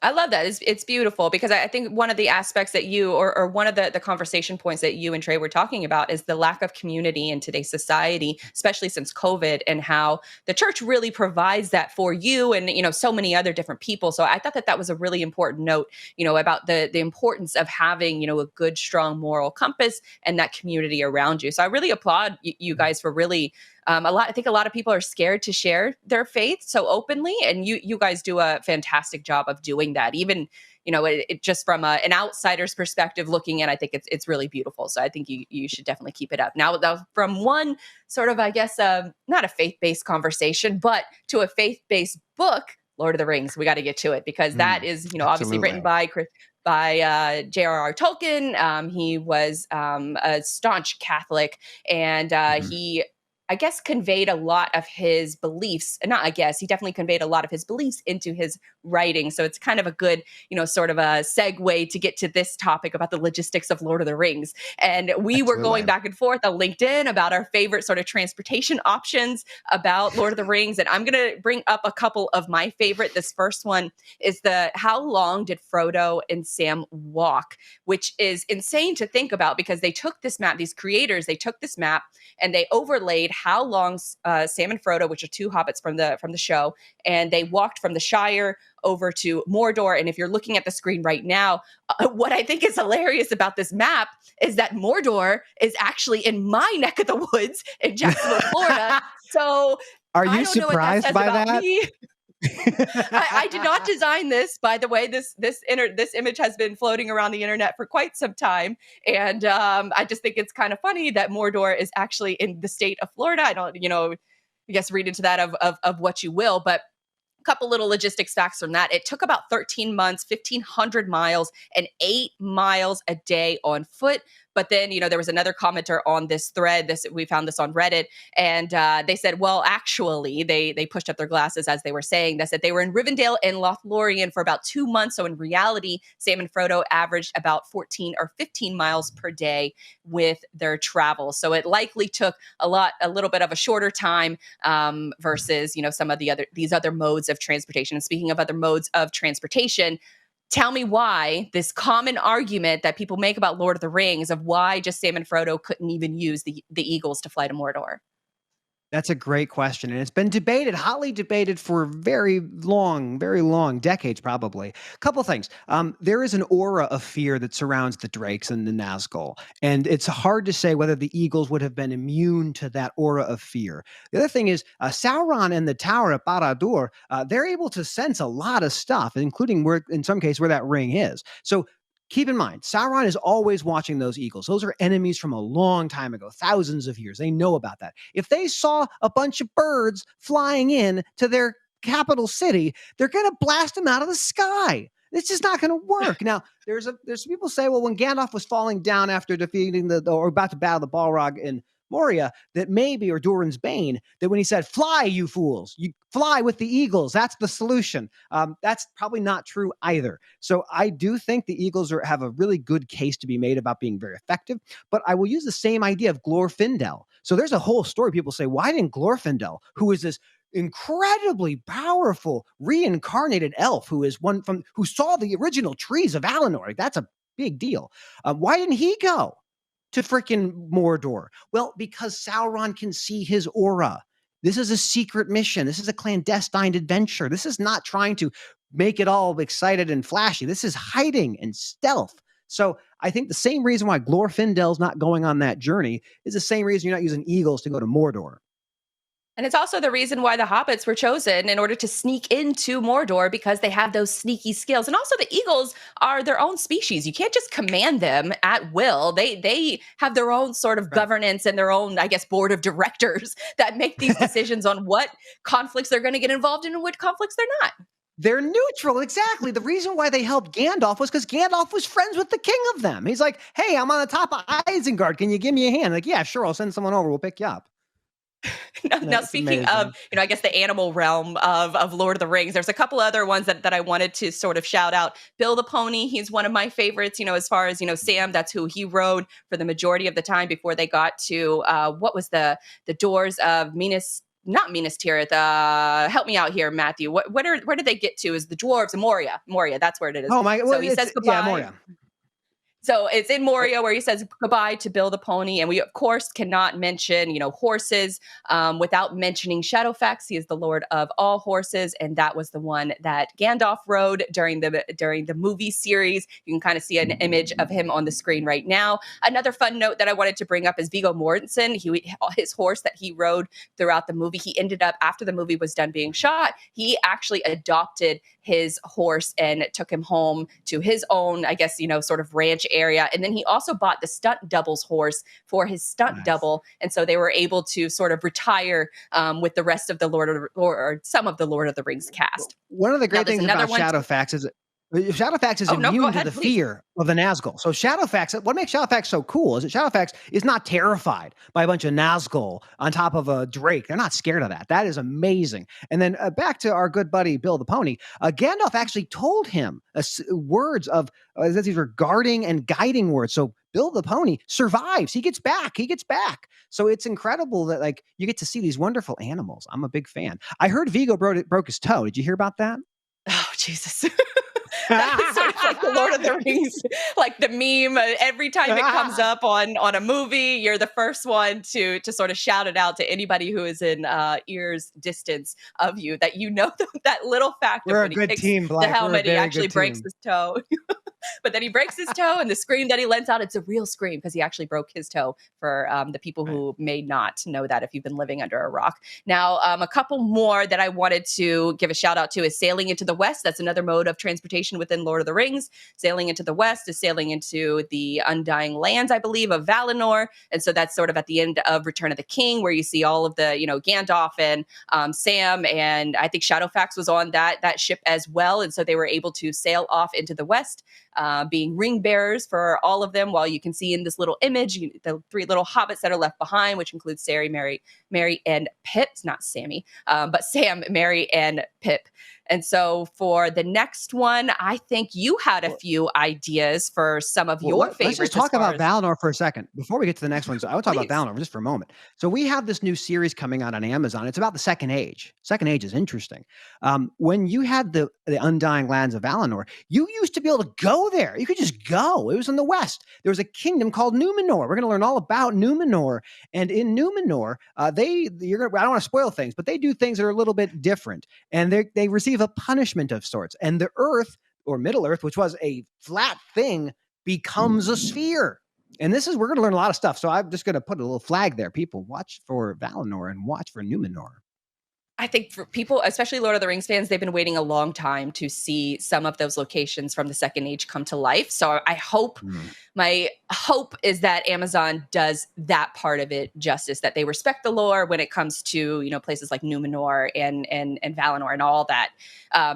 I love that. It's beautiful, because I think one of the aspects that you, or one of the conversation points that you and Trey were talking about, is the lack of community in today's society, especially since COVID, and how the church really provides that for you and, so many other different people. So I thought that was a really important note, about the importance of having, a good, strong moral compass and that community around you. So I really applaud you guys for really I think a lot of people are scared to share their faith so openly, and you guys do a fantastic job of doing that. Even, it just from an outsider's perspective looking in, I think it's really beautiful. So I think you should definitely keep it up. Now, from one sort of, I guess, not a faith-based conversation, but to a faith-based book, Lord of the Rings, we got to get to it, because that is, obviously written by J.R.R. Tolkien. He was a staunch Catholic, and he, I guess, conveyed a lot of his beliefs. Not I guess, he definitely conveyed a lot of his beliefs into his writing. So it's kind of a good, sort of a segue to get to this topic about the logistics of Lord of the Rings. And we were going back and forth on LinkedIn about our favorite sort of transportation options about Lord of the Rings. And I'm going to bring up a couple of my favorite. This first one is how long did Frodo and Sam walk? Which is insane to think about, because they took this map, these creators, they took this map and they overlaid how long Sam and Frodo, which are two hobbits from the show, and they walked from the Shire over to Mordor. And if you're looking at the screen right now, what I think is hilarious about this map is that Mordor is actually in my neck of the woods in Jacksonville, Florida. So are you surprised by that? I did not design this, by the way. This image has been floating around the internet for quite some time, and I just think it's kind of funny that Mordor is actually in the state of Florida. I don't, I guess read into that of what you will, but couple little logistics facts from that. It took about 13 months, 1,500 miles, and 8 miles a day on foot. But then, there was another commenter on this thread. We found this on Reddit, and they said, well, actually, they pushed up their glasses as they were saying this, that they were in Rivendell and Lothlorien for about 2 months. So in reality, Sam and Frodo averaged about 14 or 15 miles per day with their travel. So it likely took a little bit of a shorter time versus, some of these other modes of transportation. And speaking of other modes of transportation, tell me why this common argument that people make about Lord of the Rings of why just Sam and Frodo couldn't even use the eagles to fly to Mordor. That's a great question. And it's been debated, hotly debated for very long, decades probably. A couple things. There is an aura of fear that surrounds the Drakes and the Nazgul. And it's hard to say whether the Eagles would have been immune to that aura of fear. The other thing is Sauron and the Tower at Barad-dûr, they're able to sense a lot of stuff, including in some cases where that ring is. So keep in mind, Sauron is always watching those eagles. Those are enemies from a long time ago, thousands of years. They know about that. If they saw a bunch of birds flying in to their capital city, they're going to blast them out of the sky. It's just not going to work. Now, there's people say, well, when Gandalf was falling down after defeating or about to battle the Balrog in Moria, that maybe, or Durin's Bane, that when he said, fly, you fools, you fly with the eagles, that's the solution. That's probably not true either. So I do think the eagles have a really good case to be made about being very effective, but I will use the same idea of Glorfindel. So there's a whole story. People say, why didn't Glorfindel, who is this incredibly powerful reincarnated elf who saw the original trees of Valinor, that's a big deal. Why didn't he go to freaking Mordor? Well, because Sauron can see his aura. This is a secret mission. This is a clandestine adventure. This is not trying to make it all excited and flashy. This is hiding and stealth. So I think the same reason why Glorfindel's not going on that journey is the same reason you're not using eagles to go to Mordor. And it's also the reason why the hobbits were chosen in order to sneak into Mordor, because they have those sneaky skills. And also the eagles are their own species. You can't just command them at will. They have their own sort of governance and their own, I guess, board of directors that make these decisions on what conflicts they're going to get involved in and what conflicts they're not. They're neutral, exactly. The reason why they helped Gandalf was because Gandalf was friends with the king of them. He's like, hey, I'm on the top of Isengard. Can you give me a hand? Like, yeah, sure, I'll send someone over. We'll pick you up. Now speaking of, I guess the animal realm of Lord of the Rings, there's a couple other ones that I wanted to sort of shout out. Bill the Pony, he's one of my favorites, as far as, Sam, that's who he rode for the majority of the time before they got to, what was the doors of not Minas Tirith. Help me out here, Matthew. Where did they get to? Is the dwarves? Moria, that's where it is. Oh my! So he says goodbye. Yeah, Moria. So it's in Moria where he says goodbye to Bill the Pony. And we, of course, cannot mention, horses without mentioning Shadowfax. He is the lord of all horses. And that was the one that Gandalf rode during the movie series. You can kind of see an image of him on the screen right now. Another fun note that I wanted to bring up is Viggo Mortensen. His horse that he rode throughout the movie, he ended up, after the movie was done being shot, he actually adopted his horse and took him home to his own, I guess, sort of ranch area. And then he also bought the stunt double's horse for his stunt double. And so they were able to sort of retire with the rest of the or some of the Lord of the Rings cast. One of the great things about Shadowfax is Shadowfax is immune to the fear of the Nazgul. So Shadowfax, what makes Shadowfax so cool is that Shadowfax is not terrified by a bunch of Nazgul on top of a Drake. They're not scared of that. That is amazing. And then back to our good buddy Bill the Pony. Gandalf actually told him words of these were guarding and guiding words. So Bill the Pony survives. He gets back. So it's incredible that you get to see these wonderful animals. I'm a big fan. I heard Viggo broke his toe. Did you hear about that? Oh, Jesus. That is sort of like the Lord of the Rings, like the meme. Every time it comes up on a movie, you're the first one to sort of shout it out to anybody who is in ear's distance of you, that that little fact We're of when a good he kicks team, Blythe. the helmet, he actually breaks his toe. But then he breaks his toe, and the scream that he lets out, it's a real scream because he actually broke his toe, for the people Right. who may not know that if you've been living under a rock. Now, a couple more that I wanted to give a shout out to is sailing into the west. That's another mode of transportation within Lord of the Rings. Sailing into the west is sailing into the undying lands, I believe, of Valinor. And so that's sort of at the end of Return of the King, where you see all of the, Gandalf and Sam, and I think Shadowfax was on that ship as well. And so they were able to sail off into the west, being ring bearers for all of them. While you can see in this little image, the three little hobbits that are left behind, which includes Sari, Mary, and Pip. It's not Sammy, but Sam, Mary, and Pip. And so for the next one, I think you had a few ideas for some of your favorites. Let's just talk about Valinor for a second before we get to the next one. So I want to talk about Valinor just for a moment. So we have this new series coming out on Amazon. It's about the Second Age. Second Age is interesting. When you had the Undying Lands of Valinor, you used to be able to go there. You could just go. It was in the west. There was a kingdom called Numenor. We're going to learn all about Numenor. And in Numenor, I don't want to spoil things, but they do things that are a little bit different. And they receive a punishment of sorts. And the Earth, or Middle Earth, which was a flat thing, becomes a sphere. And we're going to learn a lot of stuff. So I'm just going to put a little flag there. People, watch for Valinor and watch for Numenor. I think for people, especially Lord of the Rings fans, they've been waiting a long time to see some of those locations from the Second Age come to life. So I hope, my hope is that Amazon does that part of it justice, that they respect the lore when it comes to, places like Numenor and Valinor and all that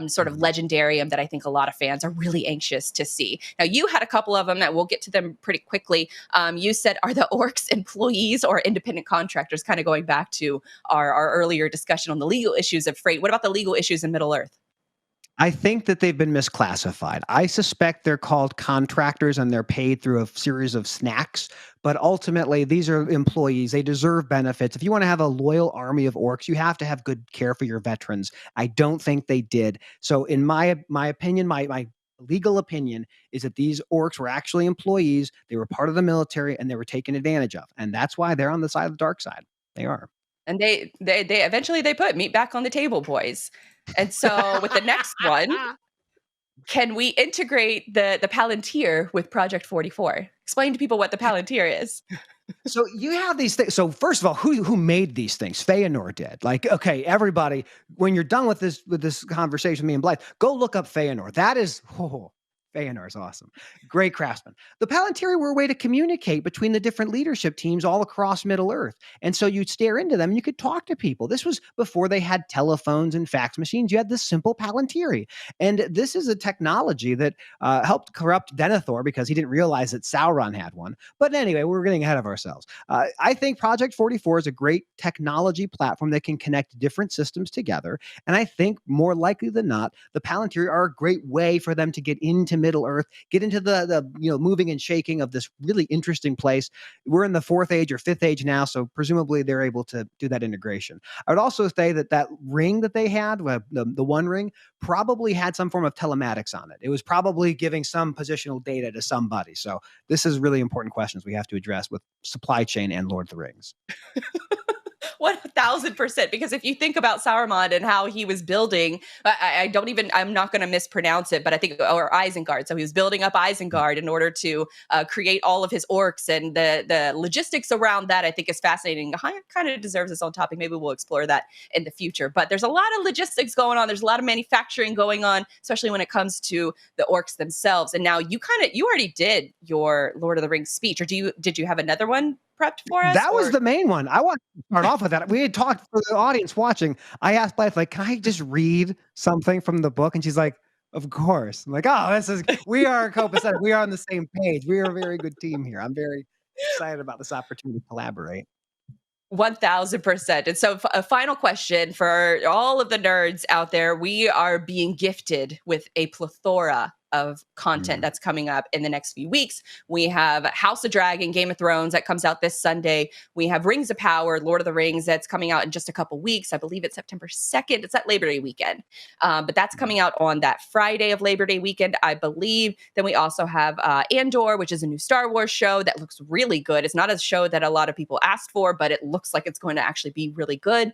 sort of legendarium that I think a lot of fans are really anxious to see. Now, you had a couple of them that we'll get to them pretty quickly. You said, are the orcs employees or independent contractors? Kind of going back to our earlier discussion on the legal issues of freight. What about the legal issues in Middle Earth? I think that they've been misclassified. I suspect they're called contractors and they're paid through a series of snacks. But ultimately, these are employees. They deserve benefits. If you want to have a loyal army of orcs, you have to have good care for your veterans. I don't think they did. So in my opinion, my legal opinion is that these orcs were actually employees. They were part of the military and they were taken advantage of. And that's why they're on the side of the dark side. They are. And they eventually they put meat back on the table, boys. And so with the next one, can we integrate the Palantir with Project 44? Explain to people what the Palantir is. So you have these things. So first of all, who made these things? Feanor did. Like, okay, everybody, when you're done with this conversation with me and Blythe, go look up Feanor. That is, Feanor is awesome. Great craftsman. The Palantiri were a way to communicate between the different leadership teams all across Middle Earth. And so you'd stare into them and you could talk to people. This was before they had telephones and fax machines. You had this simple Palantiri. And this is a technology that helped corrupt Denethor because he didn't realize that Sauron had one. But anyway, we're getting ahead of ourselves. I think Project 44 is a great technology platform that can connect different systems together. And I think more likely than not, the Palantiri are a great way for them to get into Middle Earth, get into the moving and shaking of this really interesting place. We're in the fourth age or fifth age now, so presumably they're able to do that integration. I would also say that ring that they had, the One Ring, probably had some form of telematics on it. It was probably giving some positional data to somebody. So this is really important questions we have to address with supply chain and Lord of the Rings. 1000%. Because if you think about Saruman and how he was building, I'm not going to mispronounce it, but I think, or Isengard. So he was building up Isengard in order to create all of his orcs, and the logistics around that, I think, is fascinating. Kind of deserves its own topic. Maybe we'll explore that in the future. But there's a lot of logistics going on. There's a lot of manufacturing going on, especially when it comes to the orcs themselves. And now you already did your Lord of the Rings speech, or did you have another one prepped for us? That was the main one. I want to start off with that. We had talked for the audience watching. I asked Blythe, like, can I just read something from the book? And she's like, of course. I'm like, oh, we are copacetic. We are on the same page. We are a very good team here. I'm very excited about this opportunity to collaborate. 1000%. And so a final question for all of the nerds out there. We are being gifted with a plethora of content that's coming up in the next few weeks. We have House of Dragon, Game of Thrones that comes out this Sunday. We have Rings of Power, Lord of the Rings, that's coming out in just a couple weeks. I believe it's September 2nd. It's that Labor Day weekend. But that's coming out on that Friday of Labor Day weekend, I believe. Then we also have Andor, which is a new Star Wars show that looks really good. It's not a show that a lot of people asked for, but it looks like it's going to actually be really good.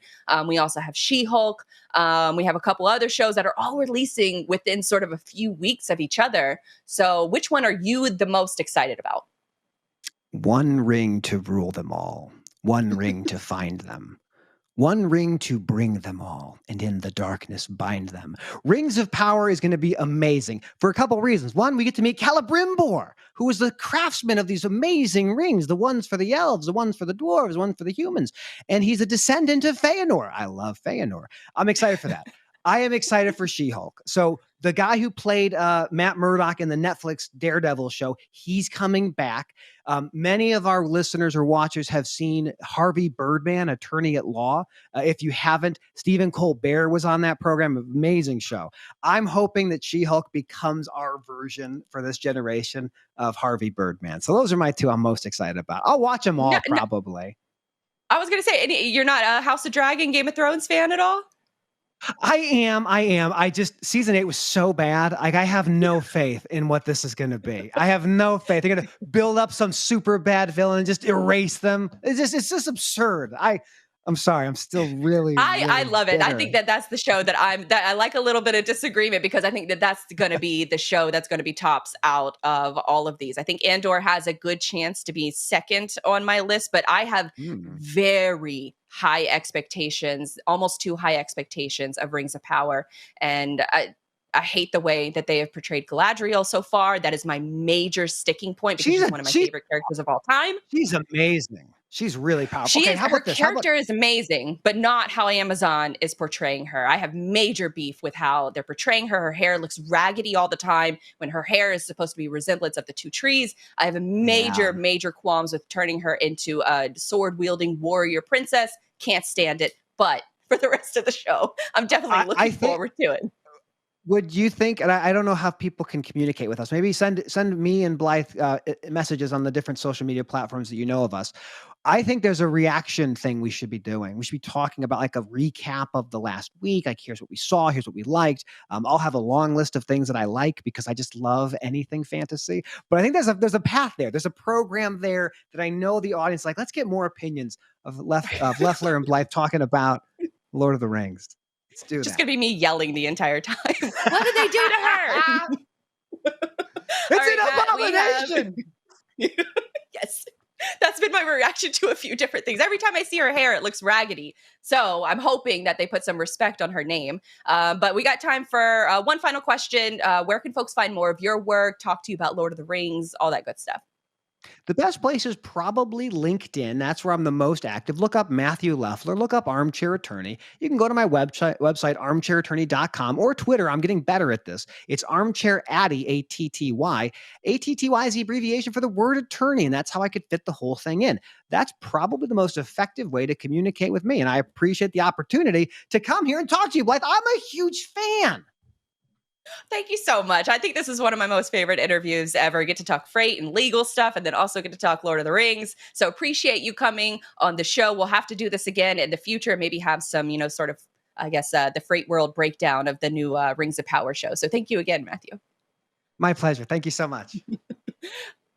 We also have She-Hulk. We have a couple other shows that are all releasing within sort of a few weeks of each other. So which one are you the most excited about? One ring to rule them all, one ring to find them. One ring to bring them all, and in the darkness bind them. Rings of Power is going to be amazing for a couple reasons. One, we get to meet Celebrimbor, who is the craftsman of these amazing rings, the ones for the elves, the ones for the dwarves, the ones for the humans. And he's a descendant of Feanor. I love Feanor. I'm excited for that. I am excited for She-Hulk. So the guy who played Matt Murdock in the Netflix Daredevil show, he's coming back. Many of our listeners or watchers have seen Harvey Birdman, Attorney at Law. If you haven't, Stephen Colbert was on that program. Amazing show. I'm hoping that She-Hulk becomes our version for this generation of Harvey Birdman. So those are my two I'm most excited about. I'll watch them all probably. I was going to say, you're not a House of Dragon, Game of Thrones fan at all? I am. I just, season 8 was so bad. Like, I have no faith in what this is going to be. I have no faith. They're going to build up some super bad villain and just erase them. It's just absurd. I'm sorry. I'm still really I love it. bitter. I think that's the show that I like a little bit of disagreement, because I think that's going to be the show that's going to be tops out of all of these. I think Andor has a good chance to be second on my list, but I have very high expectations, almost too high expectations of Rings of Power. And I hate the way that they have portrayed Galadriel so far. That is my major sticking point, because she's one of my favorite characters of all time. She's amazing. She's really powerful. Her character is amazing, but not how Amazon is portraying her. I have major beef with how they're portraying her. Her hair looks raggedy all the time when her hair is supposed to be a resemblance of the two trees. I have a major qualms with turning her into a sword-wielding warrior princess. Can't stand it. But for the rest of the show, I'm definitely looking forward to it. Would you think, and I don't know how people can communicate with us, maybe send me and Blythe messages on the different social media platforms that you know of us. I think there's a reaction thing we should be doing. We should be talking about like a recap of the last week. Like, here's what we saw, here's what we liked. I'll have a long list of things that I like, because I just love anything fantasy. But I think there's a path there. There's a program there that I know the audience like. Let's get more opinions of Leffler and Blythe talking about Lord of the Rings. Let's do that. Just gonna be me yelling the entire time. What did they do to her? It's an abomination. Yes. That's been my reaction to a few different things. Every time I see her hair, it looks raggedy. So I'm hoping that they put some respect on her name. But we got time for one final question. Where can folks find more of your work, talk to you about Lord of the Rings, all that good stuff? The best place is probably LinkedIn. That's where I'm the most active. Look up Matthew Leffler. Look up Armchair Attorney. You can go to my website, armchairattorney.com, or Twitter. I'm getting better at this. It's Armchair Atty, A-T-T-Y. A-T-T-Y is the abbreviation for the word attorney, and that's how I could fit the whole thing in. That's probably the most effective way to communicate with me, and I appreciate the opportunity to come here and talk to you, Blythe. I'm a huge fan. Thank you so much. I think this is one of my most favorite interviews ever. Get to talk freight and legal stuff, and then also get to talk Lord of the Rings. So appreciate you coming on the show. We'll have to do this again in the future. Maybe have some, sort of, I guess, the freight world breakdown of the new Rings of Power show. So thank you again, Matthew. My pleasure. Thank you so much.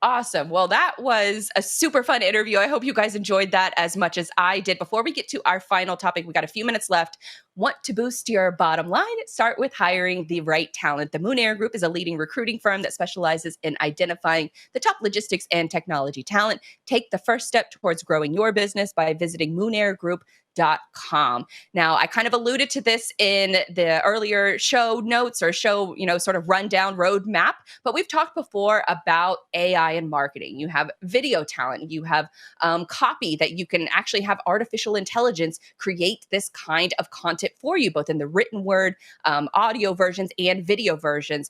Awesome. Well, that was a super fun interview. I hope you guys enjoyed that as much as I did. Before we get to our final topic, we got a few minutes left. Want to boost your bottom line? Start with hiring the right talent. The Moon Air Group is a leading recruiting firm that specializes in identifying the top logistics and technology talent. Take the first step towards growing your business by visiting moonairgroup.com. Now, I kind of alluded to this in the earlier show notes or show, sort of rundown roadmap, but we've talked before about AI and marketing. You have video talent, you have copy that you can actually have artificial intelligence create this kind of content for you, both in the written word, audio versions, and video versions.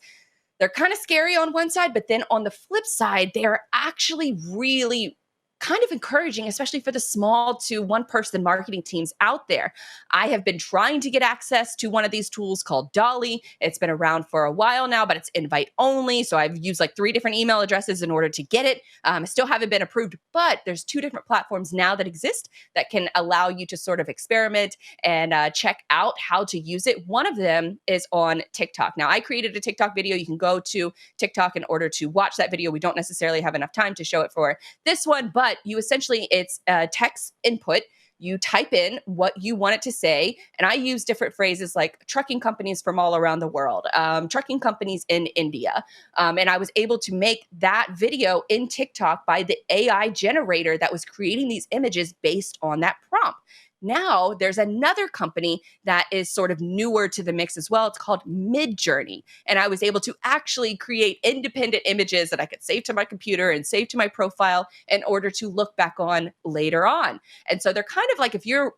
They're kind of scary on one side, but then on the flip side, they're actually really kind of encouraging, especially for the small to one-person marketing teams out there. I have been trying to get access to one of these tools called Dolly. It's been around for a while now, but it's invite only. So I've used like 3 different email addresses in order to get it. I still haven't been approved, but there's 2 different platforms now that exist that can allow you to sort of experiment and check out how to use it. One of them is on TikTok. Now, I created a TikTok video. You can go to TikTok in order to watch that video. We don't necessarily have enough time to show it for this one, but you essentially, it's text input. you type in what you want it to say. And I use different phrases like trucking companies from all around the world, trucking companies in India. And I was able to make that video in TikTok by the AI generator that was creating these images based on that prompt. Now there's another company that is sort of newer to the mix as well. It's called Midjourney. And I was able to actually create independent images that I could save to my computer and save to my profile in order to look back on later on. And so they're kind of like, if you're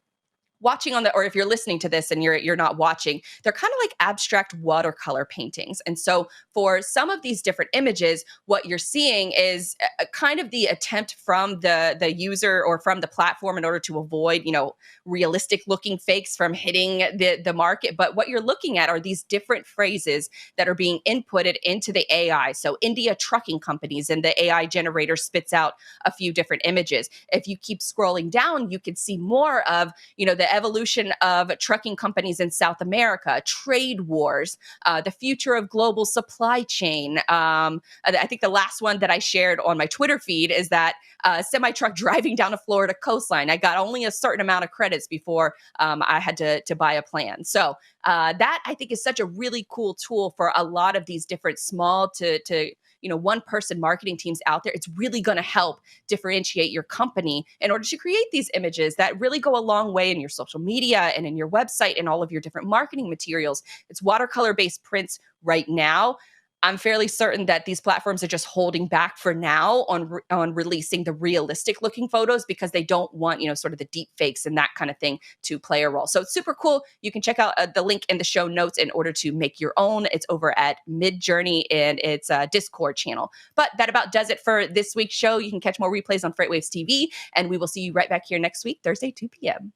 watching on the, or if you're listening to this and you're not watching, they're kind of like abstract watercolor paintings. And so for some of these different images, what you're seeing is a kind of the attempt from the user or from the platform in order to avoid, realistic looking fakes from hitting the market. But what you're looking at are these different phrases that are being inputted into the AI. So India trucking companies, and the AI generator spits out a few different images. If you keep scrolling down, you can see more of, the evolution of trucking companies in South America, trade wars, the future of global supply chain. I think the last one that I shared on my Twitter feed is that semi-truck driving down a Florida coastline. I got only a certain amount of credits before I had to buy a plan. So that I think is such a really cool tool for a lot of these different small to one person marketing teams out there. It's really going to help differentiate your company in order to create these images that really go a long way in your social media and in your website and all of your different marketing materials. It's watercolor based prints right now. I'm fairly certain that these platforms are just holding back for now on releasing the realistic looking photos because they don't want, sort of the deep fakes and that kind of thing to play a role. So it's super cool. You can check out the link in the show notes in order to make your own. It's over at Midjourney and its Discord channel. But that about does it for this week's show. You can catch more replays on Freightwaves TV, and we will see you right back here next week, Thursday, 2 p.m.